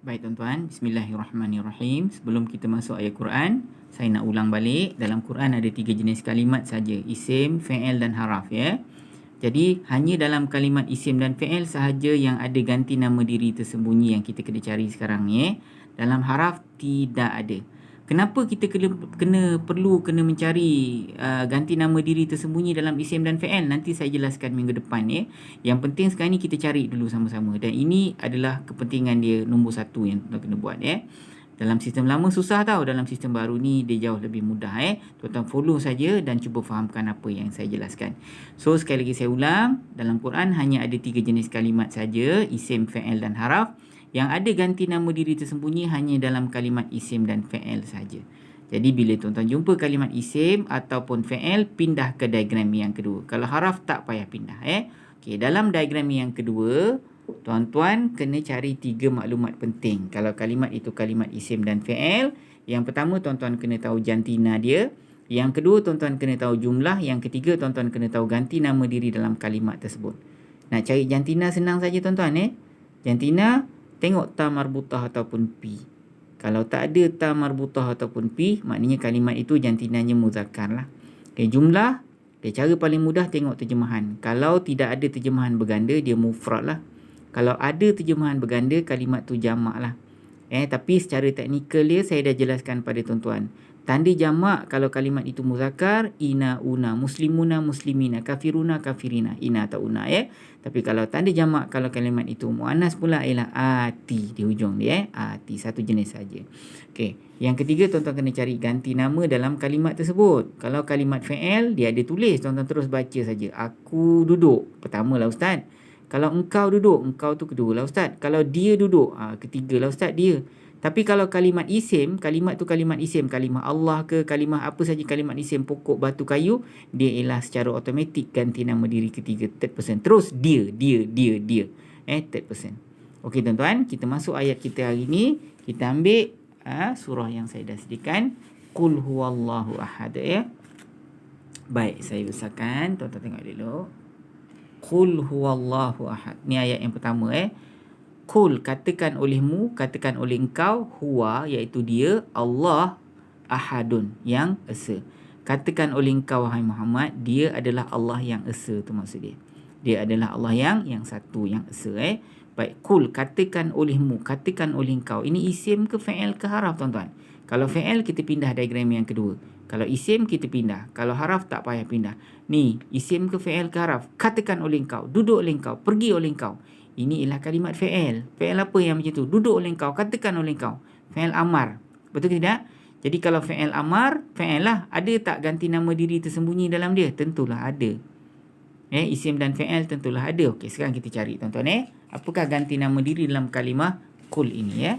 Baik tuan-tuan, bismillahirrahmanirrahim. Sebelum kita masuk ayat Quran, saya nak ulang balik. Dalam Quran ada 3 jenis kalimat saja, isim, fi'il dan haraf ya. Jadi hanya dalam kalimat isim dan fi'il sahaja yang ada ganti nama diri tersembunyi yang kita kena cari sekarang ni ya. Dalam haraf tidak ada. Kenapa kita perlu mencari ganti nama diri tersembunyi dalam isim dan fi'il? Nanti saya jelaskan minggu depan ya. Yang penting sekarang ni kita cari dulu sama-sama. Dan ini adalah kepentingan dia nombor 1 yang tuan kena buat ya. Dalam sistem lama susah tau. Dalam sistem baru ni dia jauh lebih mudah Tuan-tuan follow saja dan cuba fahamkan apa yang saya jelaskan. So sekali lagi saya ulang. Dalam Quran hanya ada 3 jenis kalimat saja, isim, fi'il dan haraf. Yang ada ganti nama diri tersembunyi hanya dalam kalimat isim dan fi'il saja. Jadi bila tuan-tuan jumpa kalimat isim ataupun fi'il, pindah ke diagram yang kedua. Kalau haraf tak payah pindah Okey, dalam diagram yang kedua, tuan-tuan kena cari 3 maklumat penting. Kalau kalimat itu kalimat isim dan fi'il, yang pertama tuan-tuan kena tahu jantina dia. Yang kedua tuan-tuan kena tahu jumlah. Yang ketiga tuan-tuan kena tahu ganti nama diri dalam kalimat tersebut. Nak cari jantina senang saja tuan-tuan Jantina, tengok ta marbutah ataupun pi. Kalau tak ada ta marbutah ataupun pi, maknanya kalimat itu jantinanya muzakkar lah. Okay, jumlah, cara paling mudah tengok terjemahan. Kalau tidak ada terjemahan berganda, dia mufrad lah. Kalau ada terjemahan berganda, kalimat tu jamak lah. Tapi secara teknikal dia, saya dah jelaskan pada tuan-tuan. Tanda jamak kalau kalimat itu muzakkar, ina, una, muslimuna, muslimina, kafiruna, kafirina, ina atau una Tapi kalau tanda jamak kalau kalimat itu muannas pula ialah ati di hujung dia ati, satu jenis saja. Okey, yang ketiga tuan-tuan kena cari ganti nama dalam kalimat tersebut. Kalau kalimat fi'il dia ada tulis, tuan-tuan terus baca saja. Aku duduk, pertamalah ustaz. Kalau engkau duduk, engkau tu kedua lah ustaz. Kalau dia duduk, ketiga lah ustaz dia. Tapi kalau kalimat isim, kalimat tu kalimat isim, kalimah Allah ke, kalimah apa saja kalimat isim, pokok, batu, kayu, dia ialah secara automatik ganti nama diri ketiga, third person. Terus dia, third person. Okey tuan-tuan, kita masuk ayat kita hari ni. Kita ambil surah yang saya dah sediakan. Qul huwallahu ahad Baik, saya besarkan. Tuan-tuan tengok dulu. Qul huwallahu ahad. Ni ayat yang pertama Qul, katakan olehmu, katakan oleh engkau, huwa, iaitu dia, Allah, ahadun, yang esa. Katakan oleh engkau, wahai Muhammad, dia adalah Allah yang esa, tu maksud dia. Dia adalah Allah yang satu, yang esa Baik, qul, katakan olehmu, katakan oleh engkau. Ini isim ke fi'il ke haraf tuan-tuan? Kalau fi'il kita pindah diagram yang kedua. Kalau isim kita pindah. Kalau haraf tak payah pindah. Ni, isim ke fi'il ke haraf? Katakan oleh engkau, duduk oleh engkau, pergi oleh engkau. Ini ialah kalimat fi'il. Fi'il apa yang macam tu? Duduk oleh engkau, katakan oleh engkau. Fi'il amar. Betul ke tidak? Jadi kalau fi'il amar, fi'il lah. Ada tak ganti nama diri tersembunyi dalam dia? Tentulah ada. Isim dan fi'il tentulah ada. Okey, sekarang kita cari tuan-tuan apakah ganti nama diri dalam kalimah qul ini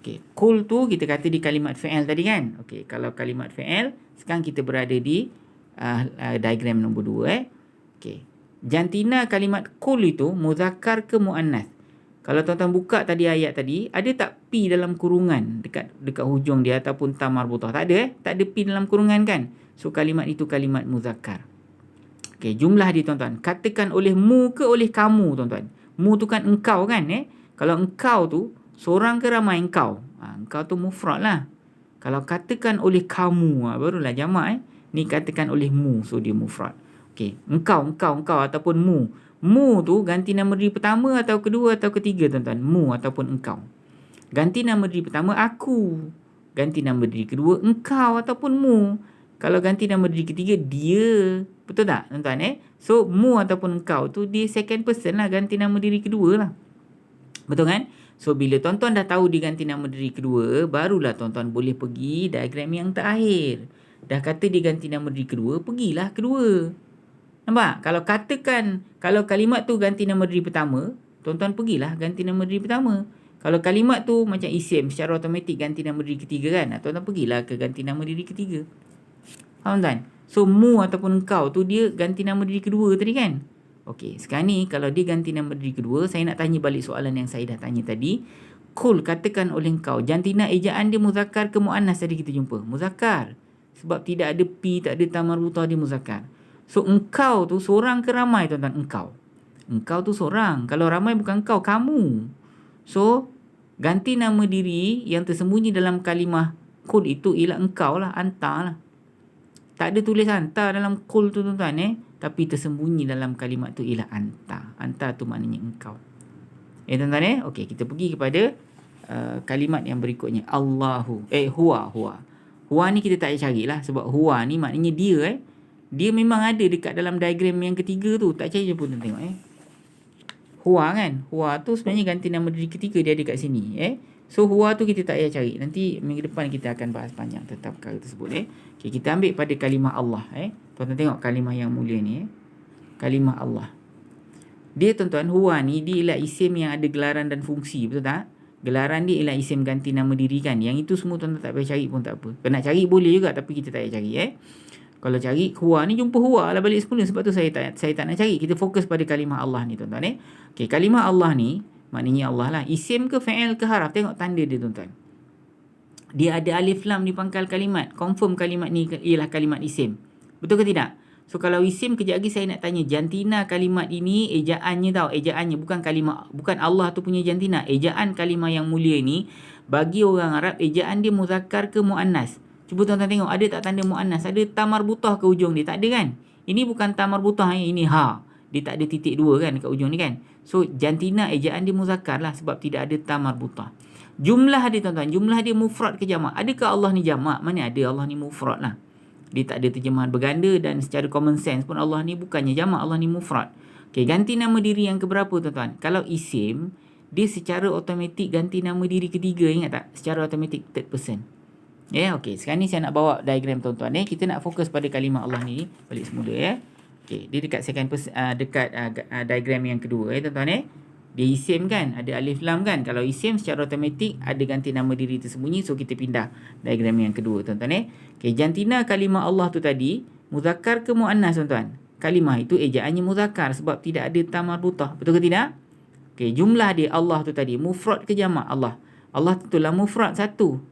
Okey, qul tu kita kata di kalimat fi'il tadi kan? Okey, kalau kalimat fi'il, sekarang kita berada di diagram nombor 2 Okey. Jantina kalimat qul itu muzakkar ke muannas? Kalau tuan-tuan buka tadi ayat tadi, ada tak pi dalam kurungan dekat hujung dia ataupun ta marbutah? Tak ada Tak ada pi dalam kurungan kan? So kalimat itu kalimat muzakkar. Okey, jumlah dia tuan-tuan. Katakan oleh mu ke oleh kamu tuan-tuan? Mu tu kan engkau kan Kalau engkau tu seorang ke ramai engkau? Engkau tu mufrad lah. Kalau katakan oleh kamu, barulah jamak Ni katakan oleh mu, so dia mufrad. Okey, engkau ataupun mu. Mu tu ganti nama diri pertama atau kedua atau ketiga tuan-tuan? Mu ataupun engkau. Ganti nama diri pertama aku. Ganti nama diri kedua engkau ataupun mu. Kalau ganti nama diri ketiga dia. Betul tak tuan-tuan So mu ataupun engkau tu dia second person lah, ganti nama diri kedua lah. Betul kan? So bila tuan-tuan dah tahu diganti nama diri kedua, barulah tuan-tuan boleh pergi diagram yang terakhir. Dah kata diganti nama diri kedua, pergilah kedua. Nampak? Kalau kalimat tu ganti nama diri pertama, tuan-tuan pergilah ganti nama diri pertama. Kalau kalimat tu macam isim, secara automatik ganti nama diri ketiga kan? Tuan-tuan pergilah ke ganti nama diri ketiga. Faham tuan? So mu ataupun engkau tu dia ganti nama diri kedua tadi kan? Okey, sekarang ni kalau dia ganti nama diri kedua, saya nak tanya balik soalan yang saya dah tanya tadi. Qul, katakan oleh engkau, jantina ejaan dia muzakkar ke muannas tadi kita jumpa? Muzakkar. Sebab tidak ada pi, tak ada ta marbutah, dia muzakkar. So engkau tu seorang ke ramai tuan-tuan? Engkau tu seorang. Kalau ramai bukan engkau, kamu. So Ganti nama diri yang tersembunyi dalam kalimah kul itu ialah engkau lah, anta lah. Tak ada tulis anta dalam kul tu tuan-tuan tapi tersembunyi dalam kalimat tu ialah anta. Anta tu maknanya engkau. Tuan-tuan okey, kita pergi kepada kalimat yang berikutnya. Allahu. Huwa ni kita tak payah carilah sebab huwa ni maknanya dia dia memang ada dekat dalam diagram yang ketiga tu. Tak cari je pun tengok Huwa kan. Huwa tu sebenarnya ganti nama diri ketiga, dia ada kat sini So huwa tu kita tak payah cari. Nanti minggu depan kita akan bahas panjang tentang perkara tersebut Okay, kita ambil pada kalimah Allah Tuan-tuan tengok kalimah yang mulia ni Kalimah Allah. Dia tuan-tuan, huwa ni dia ialah isim yang ada gelaran dan fungsi, betul tak? Gelaran dia ialah isim ganti nama diri kan. Yang itu semua tuan-tuan tak payah cari pun tak apa. Kalau nak cari boleh juga tapi kita tak payah cari Kalau cari huwa ni, jumpa huwa lah balik semula. Sebab tu saya tak nak cari. Kita fokus pada kalimah Allah ni tuan-tuan Okay, kalimah Allah ni maknanya Allah lah. Isim ke fi'il ke haraf? Tengok tanda dia tuan-tuan. Dia ada alif lam di pangkal kalimat. Confirm kalimat ni ialah kalimat isim. Betul ke tidak? So kalau isim, kejap lagi saya nak tanya jantina kalimat ini ejaannya tau. Ejaannya bukan kalimah, bukan Allah tu punya jantina. Ejaan kalimah yang mulia ni bagi orang Arab ejaan dia muzakkar ke muannas. Cuba tuan-tuan tengok ada tak tanda muannas? Ada ta marbutah ke ujung dia? Tak ada kan? Ini bukan ta marbutah ini ha. Dia tak ada titik dua kan kat ujung ni kan. So jantina ejaan dia muzakkar lah sebab tidak ada ta marbutah. Jumlah dia tuan-tuan, jumlah dia mufrad ke jamak? Adakah Allah ni jamak? Mana ada, Allah ni mufrad lah. Dia tak ada terjemahan berganda dan secara common sense pun Allah ni bukannya jamak, Allah ni mufrad. Okay, ganti nama diri yang keberapa tuan-tuan? Kalau isim, dia secara automatik ganti nama diri ketiga, ingat tak? Secara automatik third person. Okay, sekarang ni saya nak bawa diagram tuan-tuan Kita nak fokus pada kalimah Allah ni balik semula Okay, dia dekat diagram yang kedua tuan-tuan Dia isim kan, ada alif lam kan. Kalau isim secara automatik ada ganti nama diri tersembunyi. So kita pindah diagram yang kedua tuan-tuan Okay, jantina kalimah Allah tu tadi muzakkar ke muannas tuan-tuan? Kalimah itu ejaannya muzakkar sebab tidak ada ta marbutah. Betul ke tidak? Okay, jumlah dia Allah tu tadi mufrad ke jamak? Allah tentulah mufrad satu.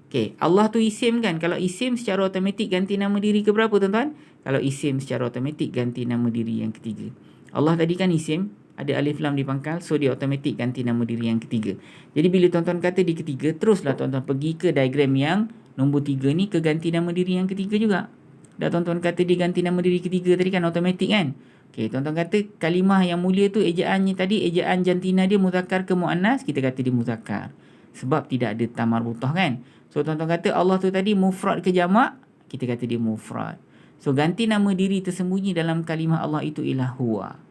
Okay, Allah tu isim kan. Kalau isim secara automatik ganti nama diri ke berapa tuan-tuan? Kalau isim secara automatik ganti nama diri yang ketiga. Allah tadi kan isim, ada alif lam di pangkal, so dia automatik ganti nama diri yang ketiga. Jadi bila tuan-tuan kata di ketiga, teruslah tuan-tuan pergi ke diagram yang nombor 3 ni ke ganti nama diri yang ketiga juga. Dah tuan-tuan kata dia ganti nama diri ketiga tadi kan automatik kan. Okay, tuan-tuan kata kalimah yang mulia tu ejaannya tadi, ejaan jantina dia muzakkar ke muannas? Kita kata dia muzakkar sebab tidak ada ta marbutah kan. So tuan-tuan kata Allah tu tadi mufrad ke jamak? Kita kata dia mufrad. So ganti nama diri tersembunyi dalam kalimah Allah itu ialah huwa.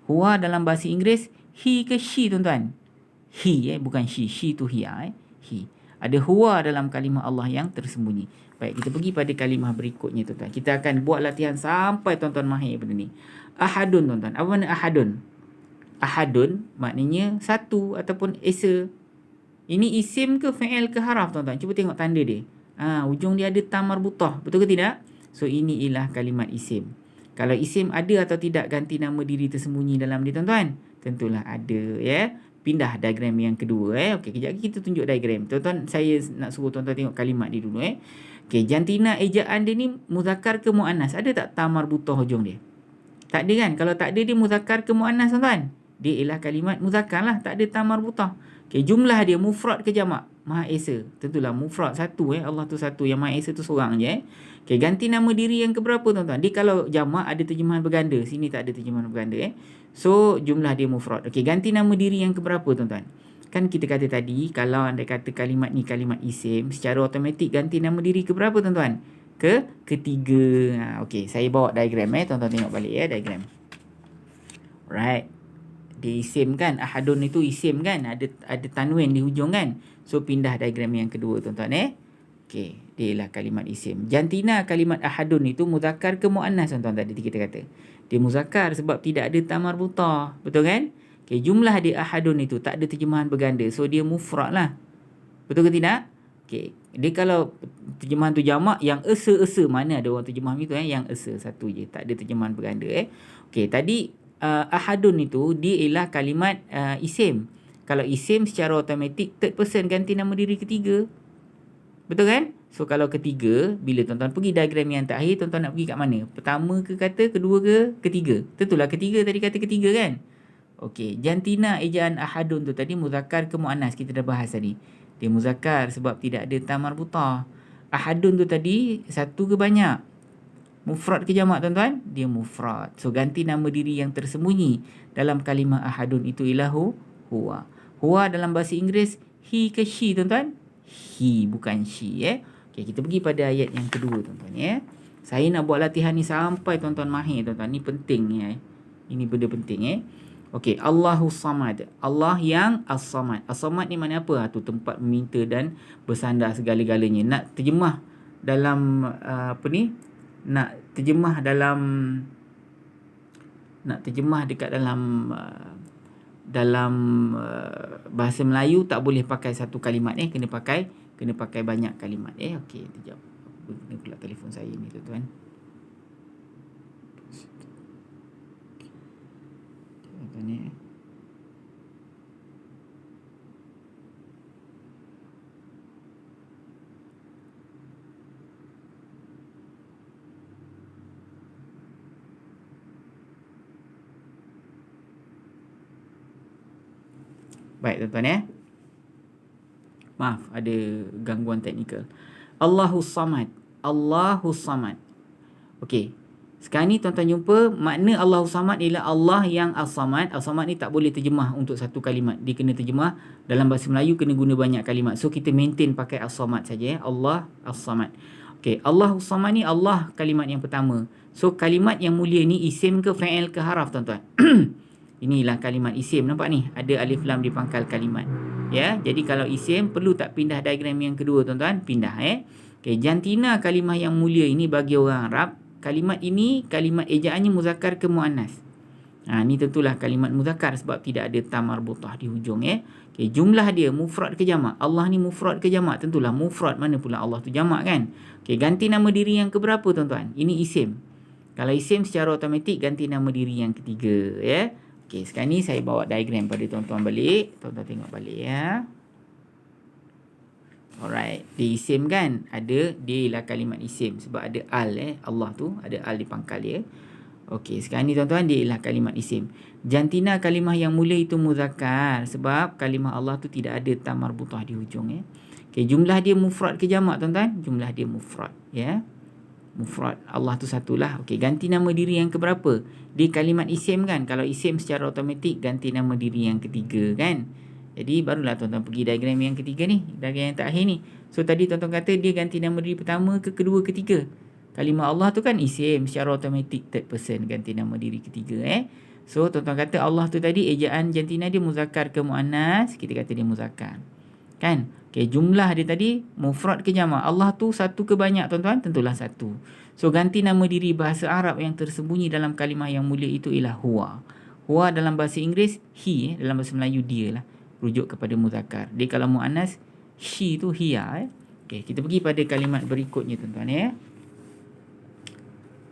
Huwa dalam bahasa Inggeris he ke she tuan-tuan? He bukan she. She tu hiya he. Ada huwa dalam kalimah Allah yang tersembunyi. Baik, kita pergi pada kalimah berikutnya tuan-tuan. Kita akan buat latihan sampai tuan-tuan mahir benda ni. Ahadun tuan-tuan. Apa makna ahadun? Ahadun maknanya satu ataupun esa. Ini isim ke fi'il ke haraf tuan-tuan? Cuba tengok tanda dia. Ujung dia ada ta marbutah. Betul ke tidak? So ini ialah kalimat isim. Kalau isim ada atau tidak ganti nama diri tersembunyi dalam dia tuan-tuan? Tentulah ada Pindah diagram yang kedua Okey, kejap lagi kita tunjuk diagram. Tuan-tuan, saya nak suruh tuan-tuan tengok kalimat dia dulu Okey, jantina ejaan dia ni muzakkar ke muannas? Ada tak ta marbutah hujung dia? Tak ada kan? Kalau tak ada dia muzakkar ke muannas tuan-tuan? Dia ialah kalimat muzakkar lah, tak ada ta marbutah. Okey, jumlah dia mufrad ke jamak? Maha Esa. Tentulah mufrad satu Allah tu satu, yang Maha Esa tu seorang je Okey, ganti nama diri yang keberapa tuan-tuan? Dia kalau jamak ada terjemahan berganda, sini tak ada terjemahan berganda So jumlah dia mufrad. Okey, ganti nama diri yang keberapa tuan-tuan? Kan kita kata tadi kalau anda kata kalimat ni kalimat isim, secara automatik ganti nama diri keberapa tuan-tuan? Ketiga. Okey, saya bawa diagram tuan-tuan tengok balik diagram. Right. Dia isim kan, ahadun itu isim kan, ada tanwin di hujung kan. So pindah diagram yang kedua tuan-tuan Okey, dia ialah kalimat isim. Jantina kalimat ahadun itu muzakkar ke muannas tuan-tuan tadi kita kata? Dia muzakkar sebab tidak ada ta marbutah. Betul kan? Okey, jumlah dia ahadun itu tak ada terjemahan berganda. So dia mufrad lah. Betul ke tidak? Okey, dia kalau terjemahan tu jamak, yang esa-esa, mana ada orang terjemah gitu yang esa satu je, tak ada terjemahan berganda Okey, tadi ahadun itu dia ialah kalimat isim. Kalau isim secara automatik third person ganti nama diri ketiga. Betul kan? So kalau ketiga, bila tuan-tuan pergi diagram yang terakhir, tuan-tuan nak pergi kat mana? Pertama ke kata, kedua ke ketiga? Tentulah ketiga, tadi kata ketiga kan? Okey, jantina ejaan ahadun tu tadi muzakkar ke muannas, kita dah bahas tadi. Dia muzakkar sebab tidak ada ta marbutah. Ahadun tu tadi satu ke banyak? Mufrad ke jamak tuan-tuan? Dia mufrad. So ganti nama diri yang tersembunyi dalam kalimah ahadun itu ialah huwa. Huwa dalam bahasa Inggeris he ke she tuan-tuan? He, bukan she. Okey, kita pergi pada ayat yang kedua tuan-tuan. Saya nak buat latihan ni sampai tuan-tuan mahir tuan-tuan. Ni penting ni. Ini benda penting. Okey, Allahus Samad. Allah yang As-Samad. As-Samad ni mana apa? Tu tempat meminta dan bersandar segala-galanya. Nak terjemah dalam nak terjemah dekat dalam bahasa Melayu tak boleh pakai satu kalimat kena pakai banyak kalimat. Okey, kejap. Kena pula telefon saya ni tuan-tuan. Ni baik tuan-tuan maaf ada gangguan teknikal. Allahus Samad. Allahus Samad. Okey. Sekarang ni tuan-tuan jumpa makna Allahus Samad ialah Allah yang As-Samad. As-Samad ni tak boleh terjemah untuk satu kalimat. Dia kena terjemah dalam bahasa Melayu kena guna banyak kalimat. So kita maintain pakai As-Samad saja. Allah As-Samad. Okey, Allahus Samad ni Allah kalimat yang pertama. So kalimat yang mulia ni isim ke fa'il ke haraf tuan-tuan? Inilah kalimat isim. Nampak ni? Ada alif lam di pangkal kalimat. Jadi kalau isim perlu tak pindah diagram yang kedua tuan-tuan? Pindah. Okey, jantina kalimah yang mulia ini bagi orang Arab. Kalimat ini, kalimat ejaannya muzakkar ke muannas. Ni tentulah kalimat muzakkar sebab tidak ada ta marbutah di hujung. Okey, jumlah dia mufrad ke jamak? Allah ni mufrad ke jamak? Tentulah mufrad. Mana pula Allah tu jamak kan? Okey, ganti nama diri yang keberapa tuan-tuan? Ini isim. Kalau isim secara automatik ganti nama diri yang ketiga. Okey, sekarang ni saya bawa diagram pada tuan-tuan balik. Tuan-tuan tengok balik Alright, dia isim kan? Dia ialah kalimat isim sebab ada al Allah tu ada al di pangkal dia. Okey, sekarang ni tuan-tuan dia ialah kalimat isim. Jantina kalimah yang mulia itu muzakkar sebab kalimah Allah tu tidak ada ta marbutah di hujung Okey, jumlah dia mufrad ke jamak tuan-tuan? Jumlah dia mufrad mufrad. Allah tu satulah. Okey, ganti nama diri yang keberapa? Dia kalimat isim kan? Kalau isim secara automatik ganti nama diri yang ketiga kan? Jadi barulah tuan-tuan pergi diagram yang ketiga ni, diagram yang terakhir ni. So tadi tuan-tuan kata dia ganti nama diri pertama ke kedua ketiga. Kalimah Allah tu kan isim, secara automatik third person ganti nama diri ketiga So tuan-tuan kata Allah tu tadi ejaan jantina dia muzakkar ke muannas, kita kata dia muzakkar. Kan? Okey, jumlah dia tadi mufrad ke jamak? Allah tu satu ke banyak tuan-tuan? Tentulah satu. So ganti nama diri bahasa Arab yang tersembunyi dalam kalimah yang mulia itu ialah huwa. Huwa dalam bahasa Inggeris he, dalam bahasa Melayu dia lah. Rujuk kepada muzakkar. Dia kalau muannas she tu hiya. Okey, kita pergi pada kalimat berikutnya tuan-tuan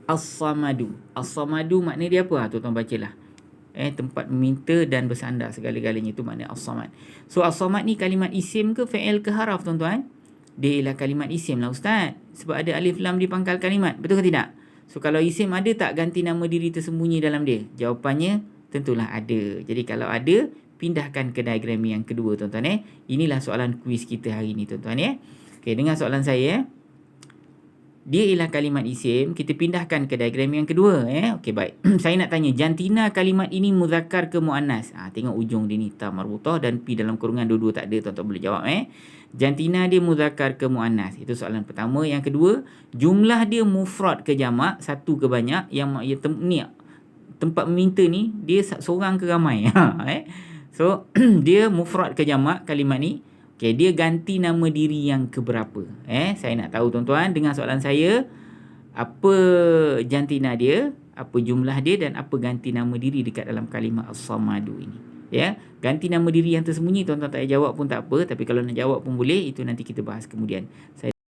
As-Samadu. As-Samadu makna dia apa? Tuan-tuan bacalah. Tempat meminta dan bersandar segala-galanya itu makna As-Samad. So As-Samad ni kalimat isim ke fa'il ke haraf tuan-tuan? Dia ialah kalimat isim lah ustaz. Sebab ada alif lam di pangkal kalimat. Betul ke tidak? So kalau isim ada tak ganti nama diri tersembunyi dalam dia? Jawapannya tentulah ada. Jadi kalau ada, pindahkan ke diagram yang kedua tuan-tuan Inilah soalan kuis kita hari ni tuan-tuan Okey, dengar soalan saya Dia ialah kalimat isim, kita pindahkan ke diagram yang kedua Okey, baik. Saya nak tanya, jantina kalimat ini muzakkar ke muannas? Tengok ujung dia ni ta marbutah dan pi dalam kurungan dua-dua tak ada, tuan-tuan boleh jawab Jantina dia muzakkar ke muannas? Itu soalan pertama. Yang kedua, jumlah dia mufrad ke jamak? Satu ke banyak? Yang ni tempat meminta ni dia seorang ke ramai? So dia mufrad ke jamak kalimat ni? Okey, dia ganti nama diri yang keberapa? Saya nak tahu tuan-tuan dengan soalan saya, apa jantina dia, apa jumlah dia dan apa ganti nama diri dekat dalam kalimah As-Samadu ini. Ganti nama diri yang tersembunyi tuan-tuan tak payah jawab pun tak apa, tapi kalau nak jawab pun boleh, itu nanti kita bahas kemudian. Saya